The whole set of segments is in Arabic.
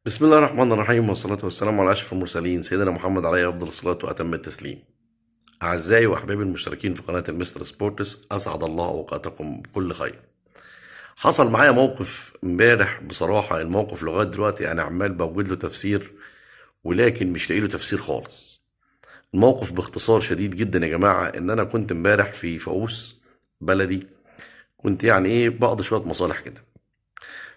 بسم الله الرحمن الرحيم، والصلاة والسلام على أشرف المرسلين سيدنا محمد عليه أفضل الصلاة وأتم التسليم. أعزائي وأحبابي المشتركين في قناة المستر سبورتس، أسعد الله أوقاتكم بكل خير. حصل معايا موقف امبارح، بصراحة الموقف لغاية دلوقتي أنا عمال بوجد له تفسير، ولكن مش لاقي له تفسير خالص. الموقف باختصار شديد جدا يا جماعة، إن أنا كنت امبارح في فاقوس بلدي، كنت يعني إيه بقضي شوية مصالح كده.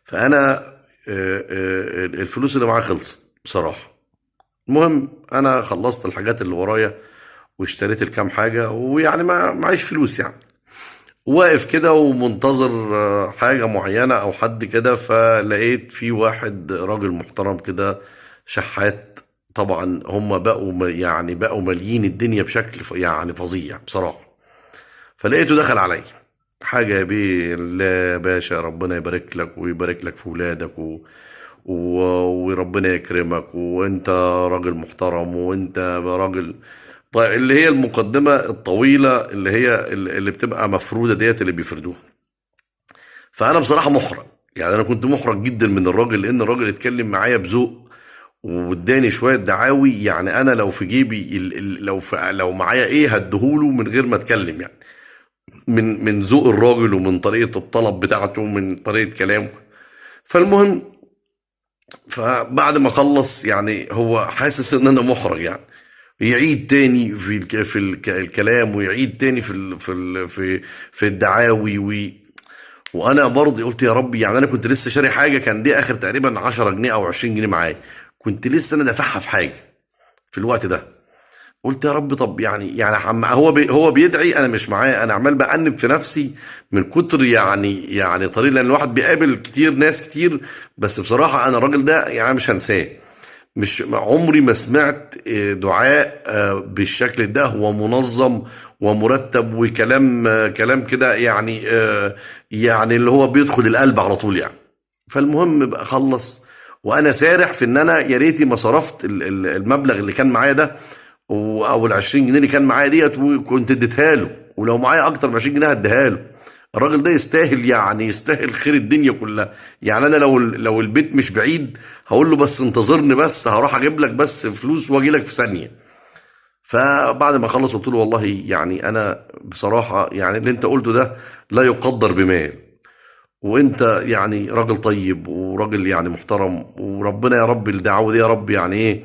فأنا الفلوس اللي معايا خلصت بصراحة. المهم انا خلصت الحاجات اللي ورايا واشتريت الكام حاجة، ويعني ما معيش فلوس يعني، واقف كده ومنتظر حاجة معينة او حد كده. فلقيت في واحد راجل محترم كده، شحات. طبعا هم بقوا يعني بقوا ماليين الدنيا بشكل يعني فظيع بصراحة. فلقيته دخل عليا: حاجة يا بيه؟ لا يا باشا، ربنا يبارك لك ويبارك لك في ولادك و... وربنا يكرمك، وانت راجل محترم، وانت راجل. طيب، اللي هي المقدمة الطويلة اللي هي اللي بتبقى مفرودة ديت اللي بيفردوها. فأنا بصراحة محرج، يعني أنا كنت محرج جدا من الراجل، لأن الراجل اتكلم معايا بذوق واداني شوية دعاوي. يعني أنا لو في جيبي لو معايا إيه هديهوله من غير ما أتكلم، يعني من ذوق الراجل ومن طريقة الطلب بتاعته ومن طريقة كلامه. فالمهم، فبعد ما خلص يعني هو حاسس ان انا محرج، يعني يعيد تاني في الكلام، ويعيد تاني في الدعاوي وانا برضه قلت يا ربي. يعني انا كنت لسه شاري حاجه، كان دي اخر تقريبا 10 جنيه او 20 جنيه معايا، كنت لسه انا دافعها في حاجه في الوقت ده. قلت يا رب، طب يعني هو بيدعي، انا مش معاه، انا عمال بأنب في نفسي من كتر يعني طريق، لان الواحد بيقابل كتير ناس كتير. بس بصراحة انا الراجل ده يعني مش هنساه، مش عمري ما سمعت دعاء بالشكل ده. هو منظم ومرتب وكلام، كلام كده يعني، يعني اللي هو بيدخل القلب على طول يعني. فالمهم بقى خلص، وانا سارح في ان انا يا ريتي ما صرفت المبلغ اللي كان معايا ده، او ال 20 جنيه اللي كان معايا ديت، وكنت اديتها له، ولو معايا اكتر من 20 جنيه هديها له. الراجل ده يستاهل، يعني يستاهل خير الدنيا كلها. يعني انا لو البيت مش بعيد هقول له بس انتظرني، بس هروح اجيب لك بس فلوس واجي لك في ثانيه. فبعد ما خلص قلت له والله يعني انا بصراحه يعني اللي انت قلته ده لا يقدر بمال، وانت يعني راجل طيب وراجل يعني محترم، وربنا يا رب الدعوه دي يا رب يعني ايه،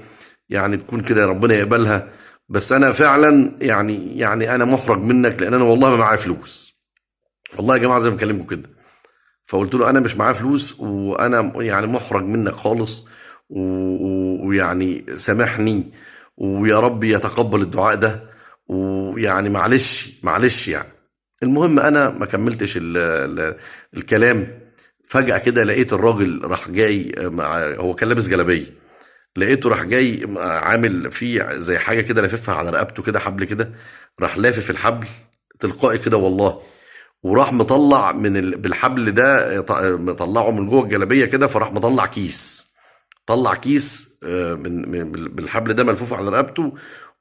يعني تكون كده ربنا يقبلها. بس انا فعلا يعني انا محرج منك، لان انا والله ما معايا فلوس. والله يا جماعه زي ما بكلمكم كده. فقلت له انا مش معايا فلوس، وانا يعني محرج منك خالص، ويعني سامحني، ويا رب يتقبل الدعاء ده، ويعني معلش معلش يعني. المهم انا ما كملتش الكلام. فجأة كده لقيت الراجل راح جاي هو كان لابس جلابية، لقيته راح جاي عامل فيه زي حاجة كده لاففها على رقبته كده، حبل كده، راح لافف الحبل تلقائي كده والله، وراح مطلع بالحبل ده، مطلعه من جوه الجلابيه كده. فراح مطلع كيس، طلع كيس بالحبل ده ملفوف على رقبته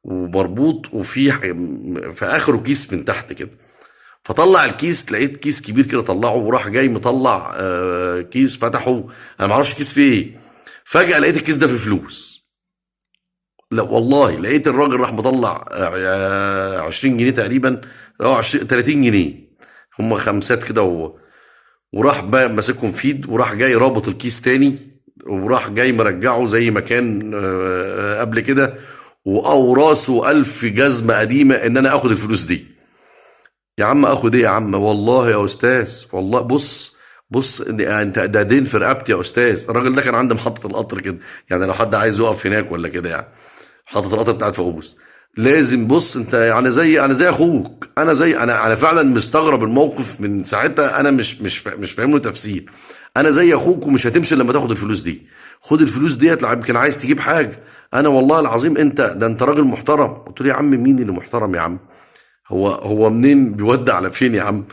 ومربوط، وفيه في اخره كيس من تحت كده. فطلع الكيس، لقيت كيس كبير كده طلعه، وراح جاي مطلع كيس فتحه. انا معرفش الكيس فيه ايه. فجأة لقيت الكيس ده فيه فلوس. لا والله لقيت الراجل راح مطلع 20 جنيه تقريبا، اه 20 30 جنيه، هم خمسات كده وراح بقى ماسكهم في ايد، وراح جاي رابط الكيس تاني، وراح جاي مرجعه زي ما كان قبل كده، او راسه الف جزمه قديمه ان انا اخد الفلوس دي. يا عم اخد ايه يا عم؟ والله يا استاذ، والله بص، بص انت ده دين في رقبتي يا استاذ. الراجل ده كان عند محطه القطر كده، يعني لو حد عايز يقف هناك ولا كده يعني، محطه القطر بتاعت فاقوس. لازم بص، انت يعني انا زي اخوك، انا فعلا مستغرب الموقف من ساعتها. انا مش فاهم له تفسير. انا زي اخوك، ومش هتمشي لما تاخد الفلوس دي. خد الفلوس ديت، لو يمكن عايز تجيب حاجه. انا والله العظيم انت راجل محترم. قلت له يا عم مين اللي محترم يا عم؟ هو منين بيودع على فين يا عم؟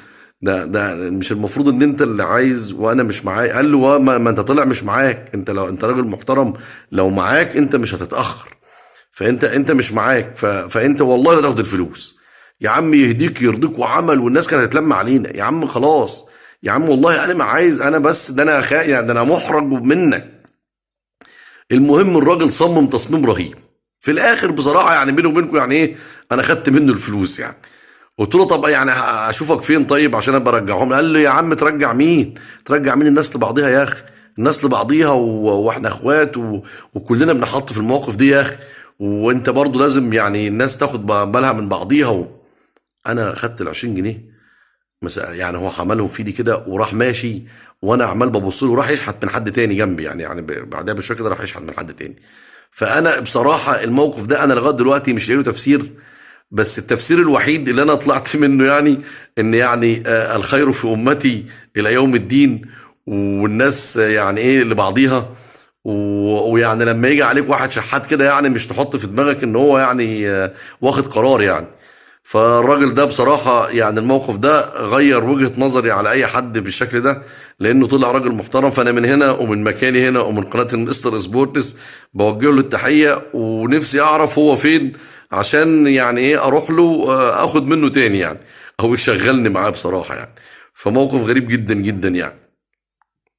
ده مش المفروض ان انت اللي عايز وانا مش معايا؟ قال له ما انت طلع مش معاك. انت لو انت راجل محترم، لو معاك انت مش هتتاخر. فانت مش معاك، فانت والله لا تاخد الفلوس. يا عم يهديك يرضيك وعمل، والناس كانت هتلم علينا يا عم. خلاص يا عم، والله انا ما عايز، انا بس ده انا يعني ده انا محرج منك. المهم الراجل صمم تصميم رهيب. في الاخر بصراحه يعني بيني وبينكم يعني ايه، انا خدت منه الفلوس يعني. قلت له طب يعني اشوفك فين طيب عشان ابقى ارجعهم. قال لي يا عم ترجع مين؟ ترجع مين؟ الناس لبعضيها يا اخي، الناس لبعضيها واحنا اخوات وكلنا بنحط في المواقف دي يا اخي. وانت برضو لازم يعني الناس تاخد بالها من بعضيها انا خدت ال 20 جنيه. يعني هو عملهم في ايدي كده وراح ماشي، وانا عمال ببص له وراح يشحت من حد تاني جنبي يعني بعدها بشويه كده راح يشحت من حد تاني. فانا بصراحه الموقف ده انا لغايه دلوقتي مش لاقي له تفسير. بس التفسير الوحيد اللي انا طلعت منه يعني ان يعني الخير في امتي الى يوم الدين، والناس يعني ايه لبعضيها. ويعني لما يجي عليك واحد شحات كده يعني مش تحط في دماغك ان هو يعني واخد قرار يعني. فالراجل ده بصراحة يعني الموقف ده غير وجهة نظري على أي حد بالشكل ده، لأنه طلع راجل محترم. فأنا من هنا ومن مكاني هنا ومن قناة المستر سبورتس بوجه له التحية، ونفسي أعرف هو فين عشان يعني إيه أروح له أخد منه تاني يعني، أو يشغلني معاه بصراحة يعني. فموقف غريب جدا جدا يعني.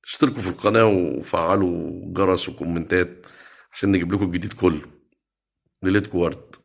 اشتركوا في القناة وفعلوا جرس وكومنتات عشان نجيب لكم الجديد كله. ليلتكم ورد.